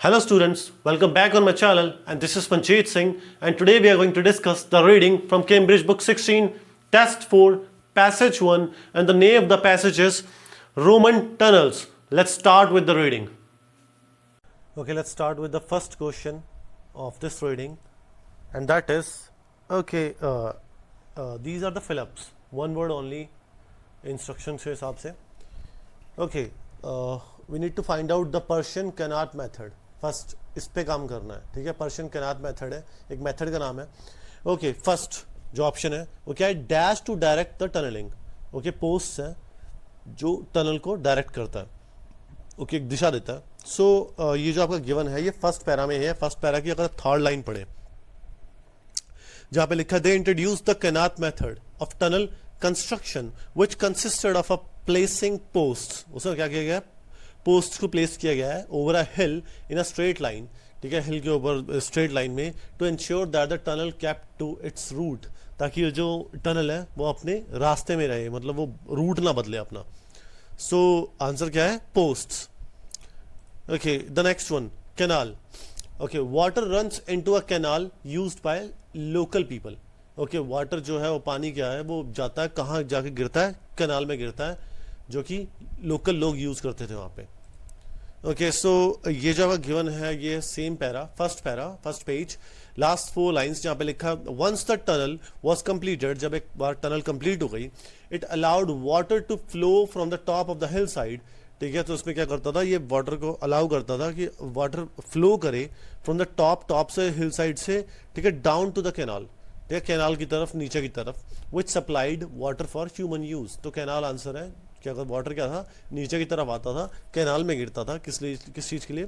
Hello students, welcome back on my channel and this is Panjit Singh and today we are going to discuss the reading from Cambridge Book 16, Test 4, Passage 1 and the name of the passage is Roman Tunnels. Let's start with the reading. Okay, let's start with the first question of this reading and that is, these are the fill-ups, one word only, instructions के हिसाब से. Okay, we need to find out the Persian Kanat method. First इस पे काम करना है, ठीक है. पर्शियन कैनात मेथड है, एक मेथड का नाम है. ओके, फर्स्ट जो ऑप्शन है वो क्या है? Dash to direct the tunnelling. Okay, post है जो टनल को डायरेक्ट करता है. ओके, एक दिशा देता है. सो ये जो आपका गिवन है ये फर्स्ट पैरा में है. फर्स्ट पैरा की अगर थर्ड लाइन पढ़े जहां पे लिखा है they introduce the qanat method of tunnel construction which consisted of a placing post. उसमें क्या किया गया? पोस्ट को प्लेस किया गया है over a hill in a straight line, ठीक है, हिल के ऊपर स्ट्रेट लाइन में, to ensure that the tunnel kept to its route, ताकि ये जो टनल है वो अपने रास्ते में रहे, मतलब वो रूट ना बदले अपना. सो आंसर क्या है? Posts. Okay, the next one, canal. Okay, water runs into a canal used by local people. Okay, water जो है वो पानी क्या है वो जाता है कहाँ जाके गिरता है? कैनाल में गिरता है, जो कि लोकल लोग यूज करते थे वहां पे. ओके, सो ये जो गिवन है ये same para, first page, last 4 lines जहां पे लिखा once the tunnel was completed, जब एक बार टनल कंप्लीट हो गई, it allowed water to flow from the top of the hill side. ठीक है, तो उसमें क्या करता था? ये वाटर को अलाउ करता था कि वाटर फ्लो करे फ्रॉम द टॉप से, हिल साइड से, ठीक है, डाउन टू द कैनाल, ठीक है, कैनाल की तरफ, नीचे की तरफ, which supplied water for human use. तो कैनाल आंसर है. क्या वाटर क्या था? नीचे की तरफ आता था, कैनाल में गिरता था. किस चीज़ के लिए?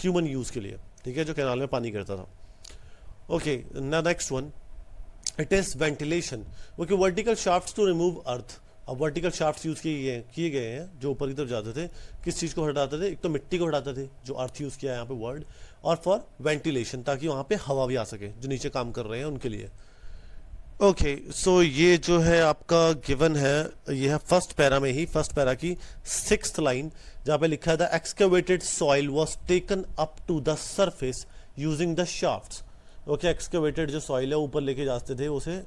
ह्यूमन यूज़ के लिए, ठीक है, जो कैनाल में पानी गिरता था. Okay, next one, it is ventilation. Okay, vertical shafts to remove earth. अब वर्टिकल शाफ्ट्स यूज़ किए गए हैं जो ऊपर की तरफ जाते थे. किस चीज़ को हटाते थे? एक तो मिट्टी को हटाते थे, जो अर्थ यूज़ किया है यहाँ पे वर्ड, और फॉर वेंटिलेशन, ताकि वहाँ पे हवा भी आ सके जो नीचे काम कर रहे हैं उनके लिए. ओके, सो ये जो है आपका गिवन है ये है फर्स्ट पैरा में ही, फर्स्ट पैरा की 6th लाइन जहाँ पे लिखा है the excavated soil was taken up to the surface using the shafts. Okay, excavated जो सॉइल है ऊपर लेके जाते थे उसे,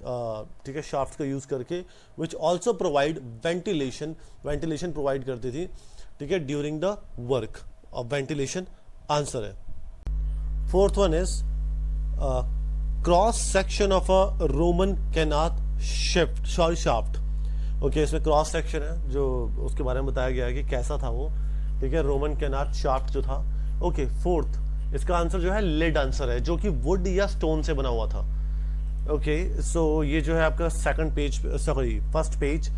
ठीक है, शाफ्ट्स का यूज करके, which also provide ventilation provide करती थी, ठीक है, during the work of ventilation. Answer है. Fourth one is cross section of a Roman qanat shaft. Okay, इसमें क्रॉस सेक्शन है जो उसके बारे में बताया गया है कि कैसा था वो, ठीक है, रोमन कैनात शाफ्ट जो था. ओके, फोर्थ, इसका आंसर जो है लेड आंसर है, जो कि वुड या स्टोन से बना हुआ था. ओके, सो ये जो है आपका फर्स्ट पेज,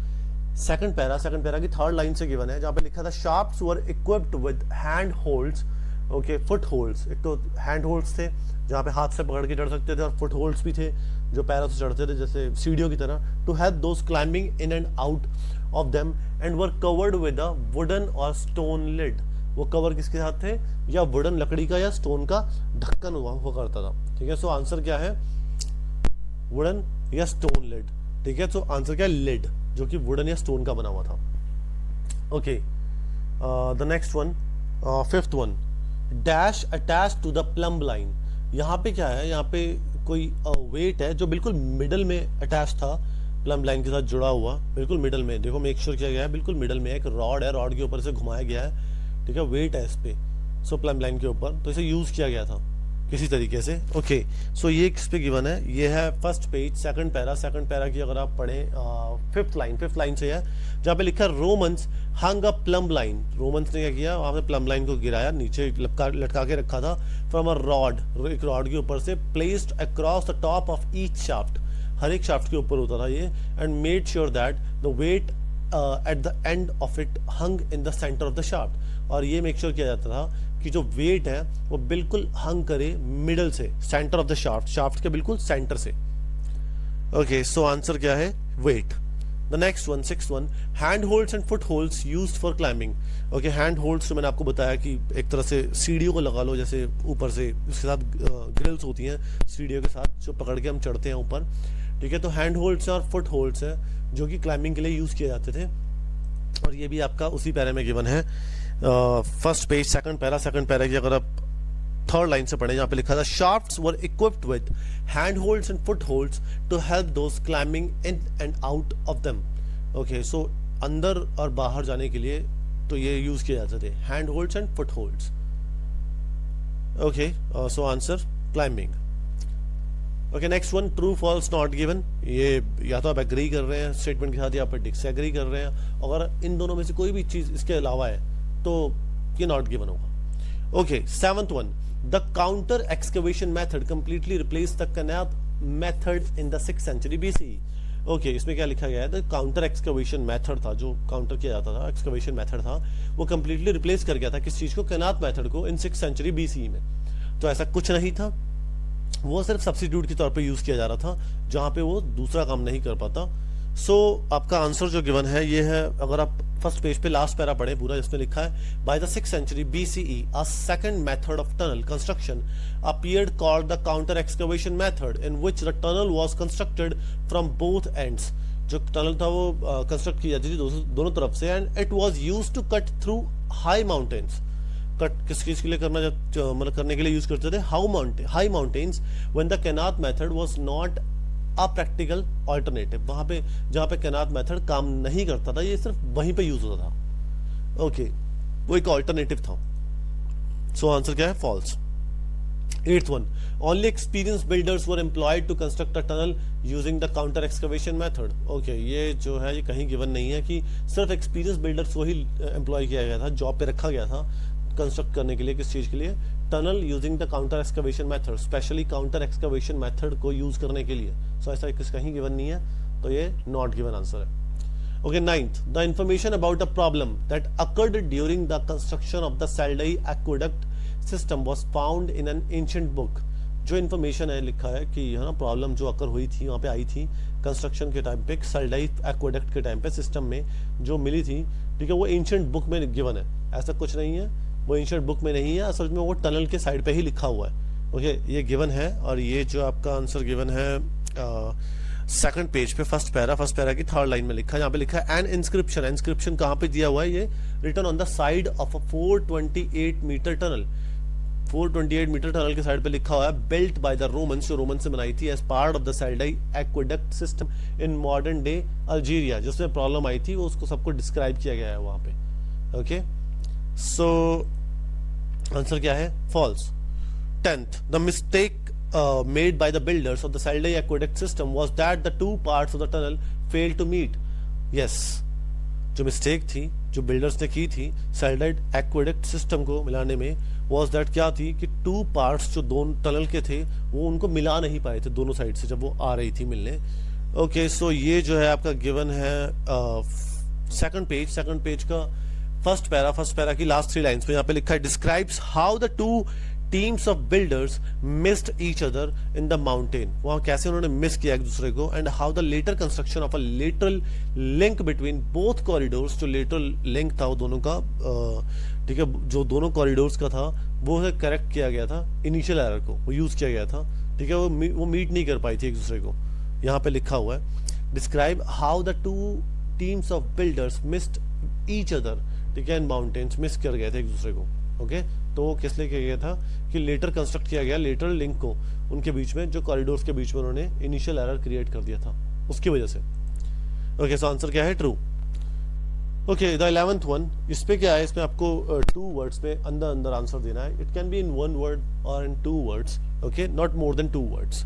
सेकंड पैरा की थर्ड लाइन से गिवन है जहाँ पे लिखा था shafts were equipped with hand holds. Okay, foot holds. एक तो हैंड होल्ड्स थे जहाँ पे हाथ से पकड़ के चढ़ सकते थे, और फुट होल्ड्स भी थे जो पैरों से चढ़ते थे जैसे सीढ़ियों की तरह, to help those climbing in and out of them, and were covered with a wooden or stone lid. वो कवर किसके साथ थे? या वुडन, लकड़ी का या स्टोन का ढक्कन हुआ करता था. ठीक है, सो आंसर क्या है? वुडन या स्टोन लिड. ठीक है, सो आंसर क्या है? लिड, जो कि वुडन या स्टोन का बना हुआ था. Okay, the next one, fifth one, dash attach to the plumb line. यहाँ पे क्या है? यहाँ पे कोई वेट है जो बिल्कुल मिडल में अटैच था, प्लम्ब लाइन के साथ जुड़ा हुआ, बिल्कुल मिडल में. देखो मेक श्योर किया गया है, बिल्कुल मिडल में एक रॉड है, रॉड के ऊपर से घुमाया गया है, ठीक है, वेट है इस पे, सो प्लम्ब लाइन के ऊपर, तो इसे यूज किया गया था किसी तरीके से. ओके, सो ये किस पे गिवन है? ये है फर्स्ट पेज, सेकंड पैरा की अगर आप पढ़ें, फिफ्थ लाइन से है जहाँ पे लिखा है रोमन्स हंग अ प्लम्ब लाइन. रोमन्स ने क्या किया? वहाँ पे प्लम्ब लाइन को गिराया, नीचे लटका के रखा था, फ्रॉम अ रॉड, एक रॉड के ऊपर से, placed across the top of each shaft. हर एक शाफ्ट के ऊपर होता था ये, and made sure that the weight at the end of it hung in the centre of the shaft. और ये मेक श्योर किया जाता था कि जो वेट है वो बिल्कुल हंग करे मिडल से, सेंटर ऑफ द शाफ्ट के बिल्कुल सेंटर से. ओके, सो आंसर क्या है? Weight. The next one, sixth one, hand holds and foot holds used for climbing. Okay, hand holds जो मैंने आपको बताया कि एक तरह से सीढ़ियों को लगा लो, जैसे ऊपर से उसके साथ ग्रिल्स होती हैं सीढ़ियों के साथ जो पकड़ के हम चढ़ते हैं ऊपर. ठीक है, तो हैंड होल्ड्स और फुट होल्ड्स है जो कि क्लाइंबिंग के लिए यूज किए जाते थे, और ये भी आपका उसी पैरे में गिवन है. फर्स्ट पेज, सेकंड पैरा की अगर आप थर्ड लाइन से पढ़े, यहाँ पे लिखा था shafts were equipped with hand holds and foot holds to help those climbing in and out of them. Okay, so अंदर और बाहर जाने के लिए तो ये यूज किए जाते थे, hand holds and foot holds. Okay, so answer climbing. Okay, next one, true false not given. ये या तो आप एग्री कर रहे हैं स्टेटमेंट के साथ या आप डिसएग्री कर रहे हैं, अगर इन दोनों में से कोई भी चीज इसके अलावा है तो ये नॉट गिवन होगा। Okay, seventh one, the counter excavation method completely replace the qanat method in the 6th century BCE। Okay, इसमें क्या लिखा गया है, द काउंटर एक्सकवेशन मेथड था, जो काउंटर किया जाता था, एक्सकवेशन मेथड था, वो कंप्लीटली रिप्लेस कर गया था किस चीज को, कनात मेथड को, इन 6th century BCE में। तो ऐसा कुछ नहीं था, वो सिर्फ सब्स्टिट्यूट के तौर पे यूज किया जा रहा था जहां पे वो दूसरा काम नहीं कर पाता। सो आपका आंसर जो गिवन है ये है, अगर आप फर्स्ट पेज पे लास्ट पैरा पढ़े पूरा, जिसमें लिखा है by the 6th century BCE a second method of tunnel construction appeared called the counter excavation method in which the tunnel was constructed from both ends। जो टनल था वो construct की जाती थी दोनों तरफ से, and it was used to cut through high mountains. Cut किस चीज के लिए करना, मतलब करने के लिए यूज करते थे high mountains when the qanat method was not a practical alternative. वहां पे जहां पे कैनात मेथड काम नहीं करता था, ये सिर्फ वहीं पे यूज होता था। ओके, वो एक ऑल्टरनेटिव था। सो आंसर क्या है, false. 8th one, only experience builders were employed to construct a tunnel using the counter excavation method. Okay, ये जो है ये कहीं गिवन नहीं है कि सिर्फ एक्सपीरियंस बिल्डर्स को ही एम्प्लॉय किया गया था, जॉब पे रखा गया था कंस्ट्रक्ट करने के लिए, किस चीज के लिए, tunnel using the counter excavation method, specially counter excavation method को यूज करने के लिए। सो ऐसा कहीं गिवन नहीं है, तो ये नॉट गिवन आंसर है। Okay, 9th, the information about a problem that occurred during the construction of the Saldae aqueduct system was found in an ancient book. जो इन्फॉर्मेशन है लिखा है कि है ना, प्रॉब्लम जो अकर हुई थी, वहां पे आई थी कंस्ट्रक्शन के टाइम पे, सैलडई एक्वेडक्ट के टाइम पे सिस्टम में जो मिली थी, ठीक है, वो एंशिएंट बुक में गिवन है। ऐसा कुछ नहीं है, वो एंशिएंट बुक में नहीं है, असल में वो टनल के साइड पे ही लिखा हुआ है। ओके, ये गिवन है, और ये जो आपका आंसर गिवन है सेकंड पेज पे फर्स्ट पैरा की थर्ड लाइन में लिखा है, यहाँ पे लिखा है एन इंस्क्रिप्शन। इंस्क्रिप्शन कहाँ पे दिया हुआ है, ये written on the side of a 428 metre tunnel. 428 metre tunnel के साइड पे लिखा हुआ है, बिल्ट बाय द रोमन्स, जो रोमन से बनाई थी, as part of the Saldae aqueduct system in modern day Algeria. जिसमें प्रॉब्लम आई थी वो उसको सबको डिस्क्राइब किया गया है वहां पे। ओके, सो आंसर क्या है, false. 10th, the mistake made by the builders of the Saldai aqueduct system was that the two parts of the tunnel failed to meet। yes, जो मिस्टेक थी जो बिल्डर्स ने की थी सैलडाई एक्वेडक्ट सिस्टम को मिलाने में, was that क्या थी कि टू पार्ट्स जो दोनों टनल के थे वो उनको मिला नहीं पाए थे दोनों साइड से जब वो आ रही थी मिलने। ओके, सो ये जो है आपका गिवन है सेकंड पेज का फर्स्ट पैरा की लास्ट 3 लाइंस में। यहाँ पे लिखा है, describes how the two teams of builders missed each other in the mountain. वहां कैसे उन्होंने मिस किया एक दूसरे को, and how the later construction of a lateral link between both corridors. जो लेटरल लिंक था वो दोनों का, ठीक है, जो दोनों कॉरिडोर्स का था वो है करेक्ट किया गया था, इनिशियल एरर को वो यूज किया गया था, ठीक है, वो मीट नहीं कर पाई थी एक दूसरे को। यहाँ पे लिखा हुआ है, describe how the two teams of builders missed each other, ठीक है, इन माउंटेन्स, मिस कर गए थे एक दूसरे को। ओके, तो वो किस लिए किया गया था कि लेटर कंस्ट्रक्ट किया गया, लेटर लिंक को उनके बीच में, जो कॉरिडोर्स के बीच में उन्होंने इनिशियल एरर क्रिएट कर दिया था, उसकी वजह से। ओके, सो आंसर क्या है, true. Okay, the 11th one, इस पे क्या है, इसमें आपको 2 वर्ड्स में अंदर आंसर देना है। It can be in 1 word or in 2 words, okay, not more than 2 words.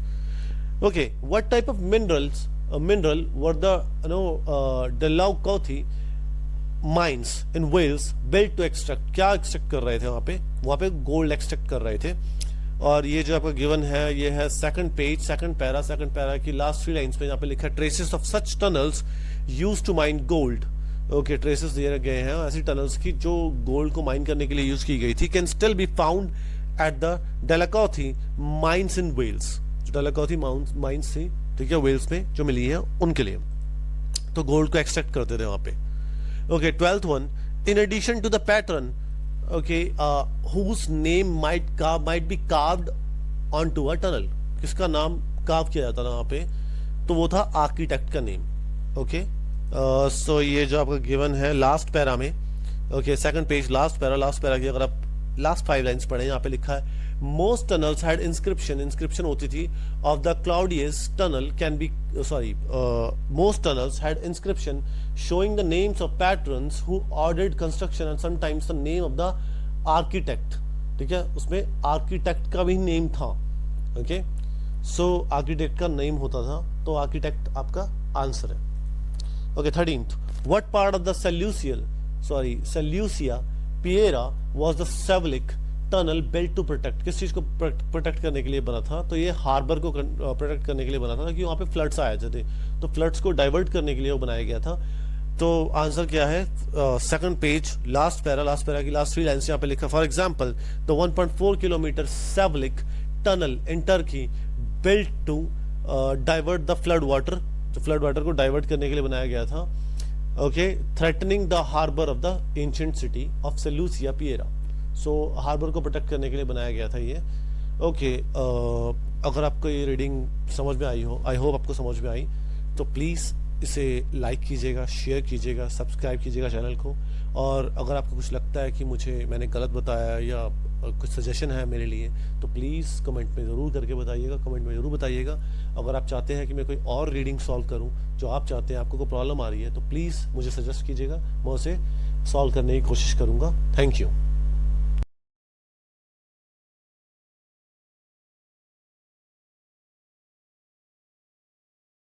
Okay, what type of mineral were the Dalhousie mines in Wales built to extract. क्या एक्सट्रैक्ट कर रहे थे वहां पे गोल्ड एक्सट्रैक्ट कर रहे थे। और ये जो आपका गिवन है ये है सेकंड पैरा की लास्ट 3 लाइंस पे, यहाँ पे लिखा है, traces of such tunnels used to mine gold. Okay, traces दिए गए हैं ऐसी टनल्स की जो गोल्ड को माइन करने के लिए यूज की गई थी, can still be found at the Dalhousie mines in Wales. जो डलहौजी माइंस थी, ठीक है, वेल्स में जो मिली है उनके लिए, तो गोल्ड को एक्सट्रैक्ट करते थे वहां पे। Okay, 12th one, in addition to the patron, okay, whose name might be carved onto a tunnel। किसका नाम कार्व किया जाता था वहां पे, तो वो था आर्किटेक्ट का नेम। ओके, सो ये जो आपका गिवन है लास्ट पैरा में, okay, second page last para की अगर आप लास्ट 5 लाइंस पढ़े, यहाँ पे लिखा है, मोस्ट टनल्स हैड इंस्क्रिप्शन होती थी of the Claudius tunnel can be most tunnels had inscription showing the names of patrons who ordered construction and sometimes the name of the architect. ठीक है, उसमें आर्किटेक्ट का भी नेम था। Okay, so architect का name होता था, तो आर्किटेक्ट आपका आंसर है। Okay, 13th, what part of the Seleucia Pieria was the Cevlik tunnel built to protect? किस चीज को प्रोटेक्ट करने के लिए बना था? तो ये हार्बर को प्रोटेक्ट करने के लिए बना था, क्योंकि वहां पे फ्लड्स आए थे, तो फ्लड्स को डाइवर्ट करने के लिए वो बनाया गया था। तो आंसर क्या है? सेकंड पेज, लास्ट पैरा की लास्ट 3 लाइन्स यहाँ पे लिखा। For example, the 1.4 kilometre Cevlik tunnel in Turkey built to divert the flood water, जो फ्लड वाटर को डाइवर्ट करने के लिए बनाया गया था। Okay, threatening the harbour of the ancient city of Seleucia Pieria. So harbour को प्रोटेक्ट करने के लिए बनाया गया था ये। ओके, अगर आपको ये रीडिंग समझ में आई हो, आई होप आपको समझ में आई, तो प्लीज़ इसे लाइक कीजिएगा, शेयर कीजिएगा, सब्सक्राइब कीजिएगा चैनल को। और अगर आपको कुछ लगता है कि मैंने गलत बताया या कुछ सजेशन है मेरे लिए, तो प्लीज़ कमेंट में ज़रूर करके बताइएगा, कमेंट में ज़रूर बताइएगा। अगर आप चाहते हैं कि मैं कोई और रीडिंग सॉल्व करूं जो आप चाहते हैं, आपको कोई प्रॉब्लम आ रही है, तो प्लीज़ मुझे सजेस्ट कीजिएगा, मैं उसे सॉल्व करने की कोशिश करूँगा। Thank you.